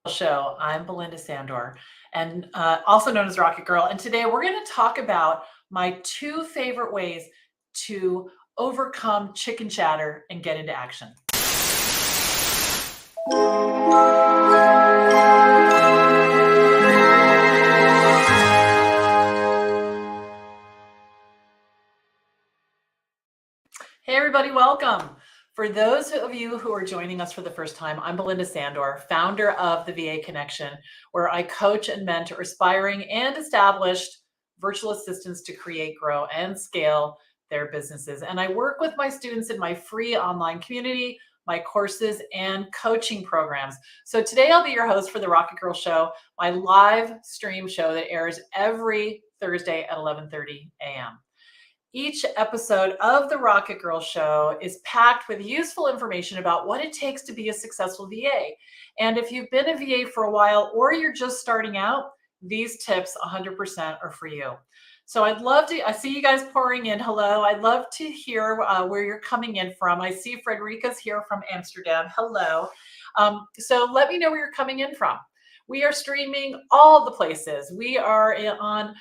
Show. I'm Belinda Sandor, and also known as Rocket Girl. And today we're going to talk about my two favorite ways to overcome chicken chatter and get into action. Hey, everybody, welcome. For those of you who are joining us for the first time, I'm Belinda Sandor, founder of the VA Connection, where I coach and mentor aspiring and established virtual assistants to create, grow, and scale their businesses. And I work with my students in my free online community, my courses, and coaching programs. So today I'll be your host for the RocketGirl Show, my live stream show that airs every Thursday at 11:30 a.m. Each episode of the Rocket Girl Show is packed with useful information about what it takes to be a successful VA. And if you've been a VA for a while or you're just starting out, these tips 100% are for you. So I'd love to, I see you guys pouring in. Hello. I'd love to hear where you're coming in from. I see Frederica's here from Amsterdam. Hello. So let me know where you're coming in from. We are streaming all the places. We are on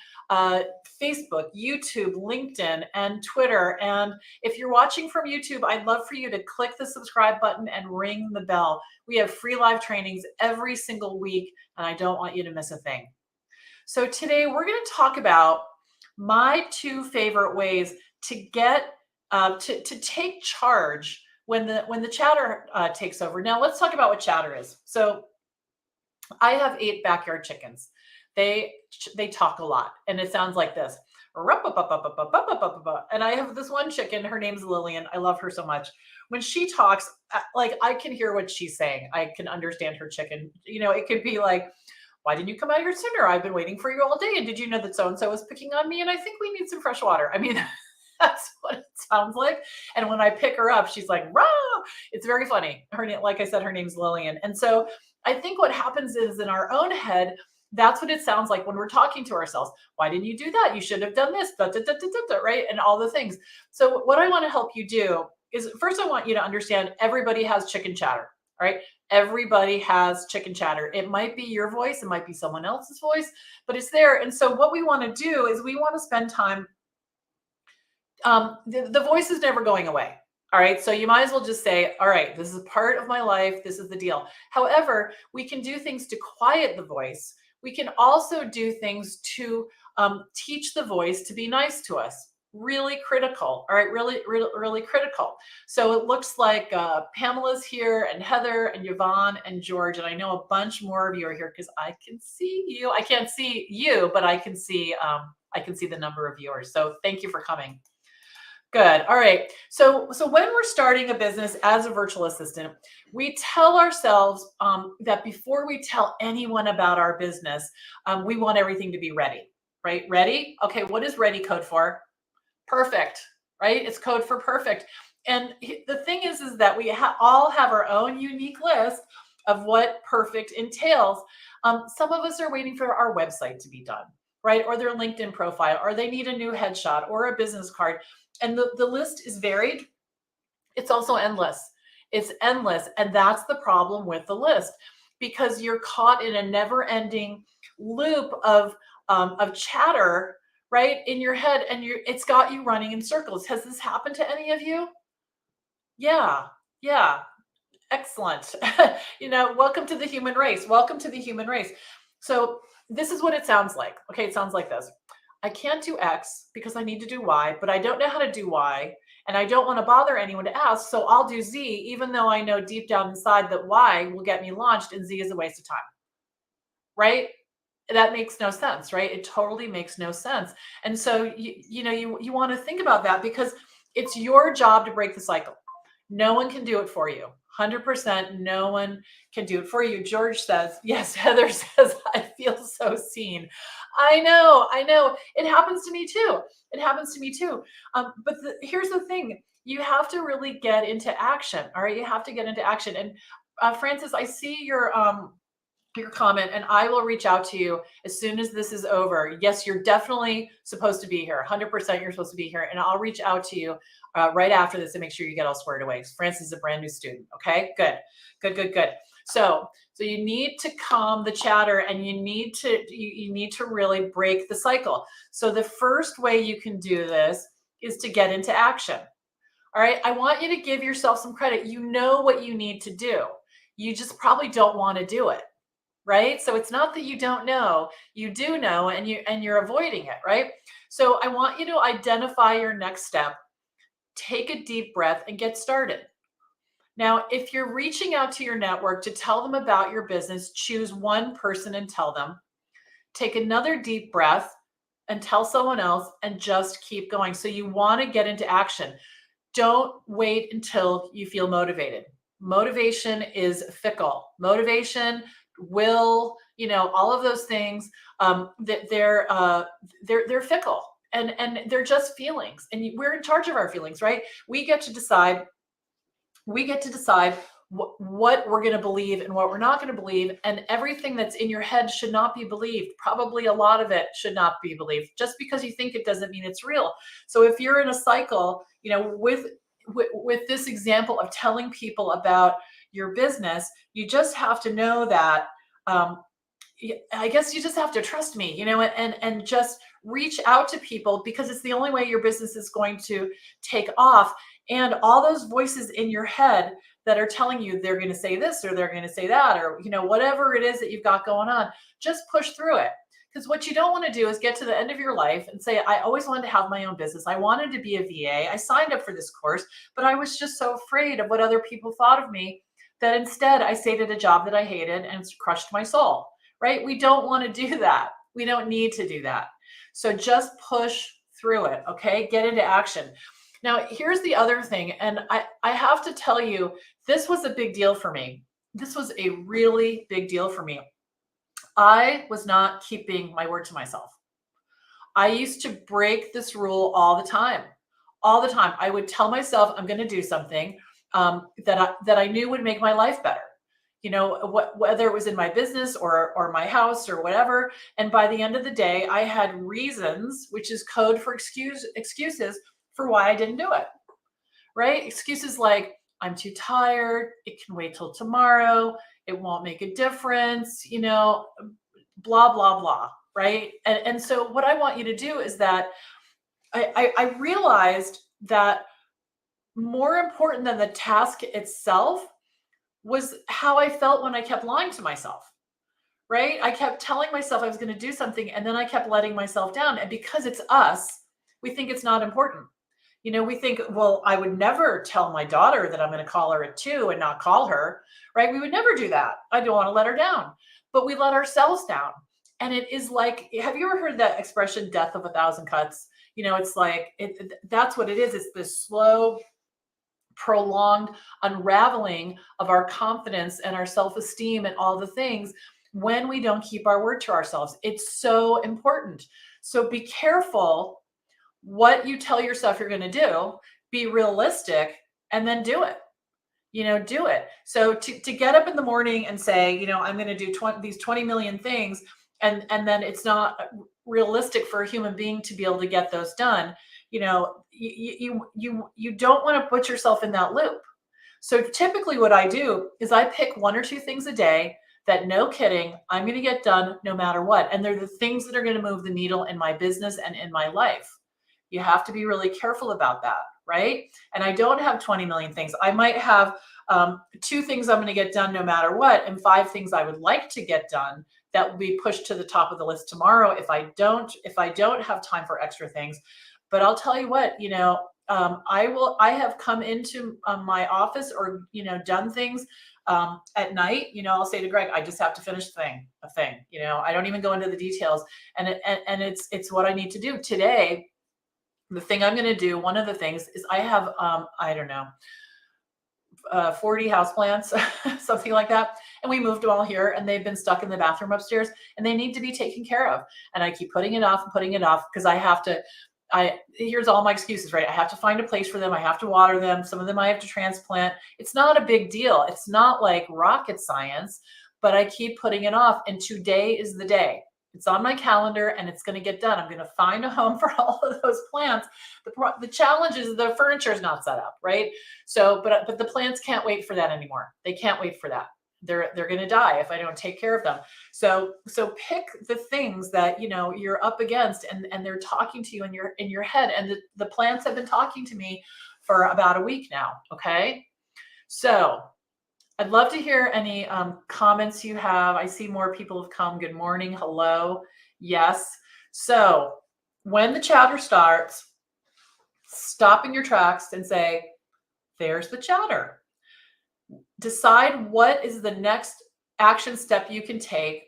Facebook, YouTube, LinkedIn, and Twitter. And if you're watching from YouTube, I'd love for you to click the subscribe button and ring the bell. We have free live trainings every single week, and I don't want you to miss a thing. So today we're going to talk about my two favorite ways to get to take charge when the chatter takes over. Now let's talk about what chatter is. So I have 8 backyard chickens. They talk a lot, and it sounds like this. And I have this one chicken. Her name's Lillian. I love her so much. When she talks, like I can hear what she's saying. I can understand her chicken. You know, it could be like, "Why didn't you come out here sooner? I've been waiting for you all day. And did you know that so-and-so was picking on me? And I think we need some fresh water." I mean, that's what it sounds like. And when I pick her up, she's like, "Rah!" It's very funny. Like I said, her name's Lillian. And so I think what happens is in our own head, that's what it sounds like when we're talking to ourselves. Why didn't you do that? You should have done this, right? And all the things. So what I want to help you do is first, I want you to understand everybody has chicken chatter, right? Everybody has chicken chatter. It might be your voice. It might be someone else's voice, but it's there. And so what we want to do is we want to spend time. The voice is never going away. All right. So you might as well just say, all right, this is part of my life. This is the deal. However, we can do things to quiet the voice. We can also do things to teach the voice to be nice to us. Really critical. All right. Really, really, really critical. So it looks like Pamela's here and Heather and Yvonne and George. And I know a bunch more of you are here because I can see you. I can't see you, but I can see the number of viewers. So thank you for coming. Good. All right. So when we're starting a business as a virtual assistant, we tell ourselves that before we tell anyone about our business, we want everything to be ready, right? Ready? Okay. What is ready code for? Perfect, right? It's code for perfect. And the thing is that we all have our own unique list of what perfect entails. Some of us are waiting for our website to be done, right? Or their LinkedIn profile, or they need a new headshot or a business card. And the list is varied. It's also endless. It's endless. And that's the problem with the list, because you're caught in a never-ending loop of chatter, right, in your head, and it's got you running in circles. Has this happened to any of you? Yeah. Excellent. Welcome to the human race. Welcome to the human race. So this is what it sounds like. Okay, it sounds like this. I can't do X because I need to do Y, but I don't know how to do Y, and I don't want to bother anyone to ask, so I'll do Z, even though I know deep down inside that Y will get me launched and Z is a waste of time, right? That makes no sense, right? It totally makes no sense. And so you want to think about that, because it's your job to break the cycle. No one can do it for you. 100%, no one can do it for you. George says, yes. Heather says, I feel so seen. I know. It happens to me too. But here's the thing. You have to really get into action. All right. You have to get into action. And Francis, I see your comment, and I will reach out to you as soon as this is over. Yes, you're definitely supposed to be here. 100% you're supposed to be here. And I'll reach out to you right after this and make sure you get all squared away. Francis is a brand new student. Okay, good. So you need to calm the chatter, and you need to really break the cycle. So the first way you can do this is to get into action. All right. I want you to give yourself some credit. You know what you need to do. You just probably don't want to do it. Right. So it's not that you don't know, you do know, and you're avoiding it. Right. So I want you to identify your next step, take a deep breath, and get started. Now, if you're reaching out to your network to tell them about your business, choose one person and tell them. Take another deep breath and tell someone else, and just keep going. So you want to get into action. Don't wait until you feel motivated. Motivation is fickle. Motivation, will, all of those things, that they're fickle, and they're just feelings. And we're in charge of our feelings, right? We get to decide. What we're going to believe and what we're not going to believe. And everything that's in your head should not be believed. Probably a lot of it should not be believed. Just because you think it doesn't mean it's real. So if you're in a cycle, with this example of telling people about your business, you just have to know that, I guess you just have to trust me, and just reach out to people, because it's the only way your business is going to take off. And all those voices in your head that are telling you they're going to say this or they're going to say that, or whatever it is that you've got going on, just push through it. Because what you don't want to do is get to the end of your life and say, I always wanted to have my own business. I wanted to be a VA. I signed up for this course, but I was just so afraid of what other people thought of me that instead I stayed at a job that I hated, and it's crushed my soul, right? We don't want to do that. We don't need to do that. So just push through it, okay? Get into action. Now, here's the other thing, and I have to tell you, this was a big deal for me. This was a really big deal for me. I was not keeping my word to myself. I used to break this rule all the time. All the time. I would tell myself I'm going to do something that I knew would make my life better. Whether it was in my business or my house or whatever. And by the end of the day, I had reasons, which is code for excuses for why I didn't do it. Right? Excuses like, I'm too tired. It can wait till tomorrow. It won't make a difference, blah, blah, blah. Right. And so what I want you to do is that I realized that more important than the task itself was how I felt when I kept lying to myself. Right. I kept telling myself I was going to do something, and then I kept letting myself down. And because it's us, we think it's not important. We think, well, I would never tell my daughter that I'm going to call her at 2 and not call her, right? We would never do that. I don't want to let her down, but we let ourselves down. And it is like, have you ever heard that expression, death of a thousand cuts? It's like, that's what it is. It's this slow, prolonged unraveling of our confidence and our self-esteem and all the things when we don't keep our word to ourselves. It's so important. So be careful what you tell yourself you're going to do. Be realistic, and then do it. Do it. So to get up in the morning and say, I'm going to do these 20 million things, and then it's not realistic for a human being to be able to get those done. You don't want to put yourself in that loop. So typically what I do is I pick 1 or 2 things a day that, no kidding, I'm going to get done no matter what. And they're the things that are going to move the needle in my business and in my life. You have to be really careful about that, right? And I don't have 20 million things. I might have 2 things I'm going to get done no matter what, and 5 things I would like to get done that will be pushed to the top of the list tomorrow if I don't have time for extra things. But I'll tell you what, I have come into my office, or done things at night. I'll say to Greg, I just have to finish a thing. I don't even go into the details, and it's what I need to do today. The thing I'm going to do, one of the things is I have, 40 houseplants, something like that. And we moved them all here, and they've been stuck in the bathroom upstairs, and they need to be taken care of. And I keep putting it off because here's all my excuses, right? I have to find a place for them. I have to water them. Some of them I have to transplant. It's not a big deal. It's not like rocket science, but I keep putting it off. And today is the day. It's on my calendar, and it's going to get done. I'm going to find a home for all of those plants. The challenge is the furniture is not set up, right? So, but the plants can't wait for that anymore. They can't wait for that. They're going to die if I don't take care of them. So pick the things that, you know, you're up against, and they're talking to you in your head. And the plants have been talking to me for about a week now. Okay. So I'd love to hear any comments you have. I see more people have come. Good morning. Hello. Yes. So when the chatter starts, stop in your tracks and say, there's the chatter. Decide what is the next action step you can take.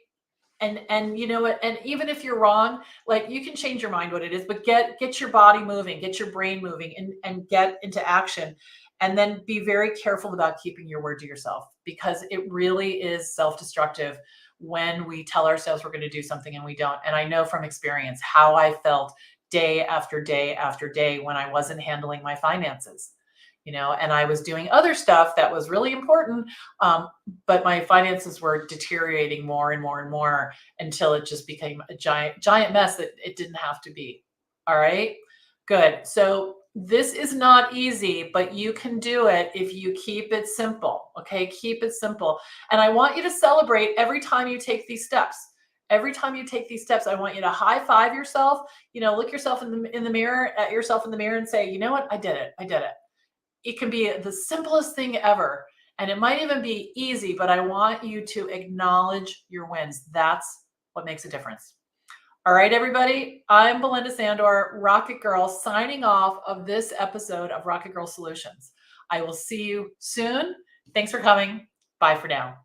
And you know what, and even if you're wrong, like, you can change your mind what it is, but get your body moving, get your brain moving, and get into action. And then be very careful about keeping your word to yourself, because it really is self-destructive when we tell ourselves we're going to do something and we don't. And I know from experience how I felt day after day after day when I wasn't handling my finances, you know, and I was doing other stuff that was really important. But my finances were deteriorating more and more and more until it just became a giant mess that it didn't have to be. All right, good. So this is not easy, but you can do it if you keep it simple. Okay, keep it simple. And I want you to celebrate every time you take these steps. Every time you take these steps, I want you to high five yourself. You know, look yourself in the mirror, at yourself in the mirror, and say, you know what, I did it. I did it. It can be the simplest thing ever. And it might even be easy, but I want you to acknowledge your wins. That's what makes a difference. All right, everybody. I'm Belinda Sandor, Rocket Girl, signing off of this episode of Rocket Girl Solutions. I will see you soon. Thanks for coming. Bye for now.